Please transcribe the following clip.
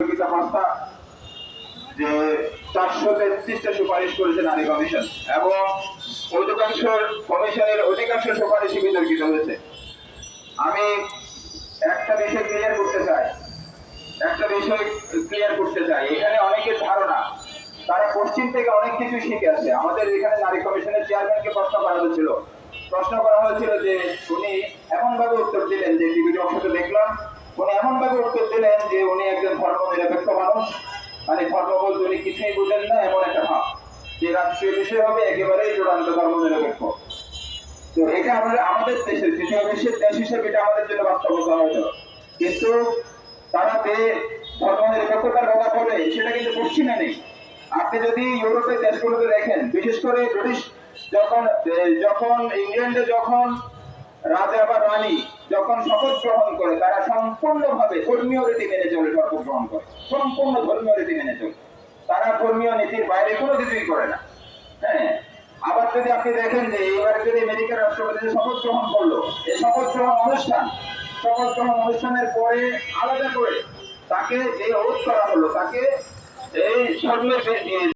সংস্থা যে 433টা সুপারিশ করেছে নারী কমিশন এবং অধিকাংশ কমিশনের অধিকাংশ সুপারিশই বিতর্কিত হয়েছে। আমি একটা বিষয় ক্লিয়ার করতে চাই এখানে অনেকের ধারণা তারা পশ্চিম থেকে অনেক কিছু শিখে আছে। আমাদের এখানে নারী কমিশনের চেয়ারম্যানকে প্রশ্ন করা হয়েছিল যে উনি এমন ভাবে উত্তর দিলেন, যে টিভিতে অংশটা দেখলাম, উনি এমন ভাবে উত্তর দিলেন যে উনি একজন ধর্মনিরপেক্ষ মানুষ, মানে ধর্ম বলতে উনি কিছুই বুঝেন না এমন একটা ভাব, যে রাষ্ট্রীয় বিষয় হবে একেবারেই চূড়ান্ত ধর্মনিরপেক্ষ। তো এটা আমাদের দেশের তৃতীয় বিশ্বের দেশ হিসেবে এটা আমাদের জন্য বাস্তবতা হয়তো, কিন্তু তারা যে ধর্মনিরপেক্ষতার কথা বলে সেটা কিন্তু পশ্চিমে নেই। আপনি যদি ইউরোপের দেশগুলোতে দেখেন, বিশেষ করে ব্রিটিশ যখন ইংল্যান্ডে যখন রাজা বা রানী যখন শপথ গ্রহণ করে, তারা সম্পূর্ণভাবে ধর্মীয় রীতি মেনে চলে শপথ গ্রহণ করে, সম্পূর্ণ ধর্মীয় রীতি মেনে চলে। তারা ধর্মীয় নীতির বাইরে কোনো কিছুই করে না। হ্যাঁ, আবার যদি আপনি দেখেন যে এবারে যদি আমেরিকার রাষ্ট্রপতি শপথ গ্রহণ করলো, এই শপথ গ্রহণ অনুষ্ঠানের পরে আলাদা করে তাকে যে ওথ করা হলো, তাকে এই ধর্মের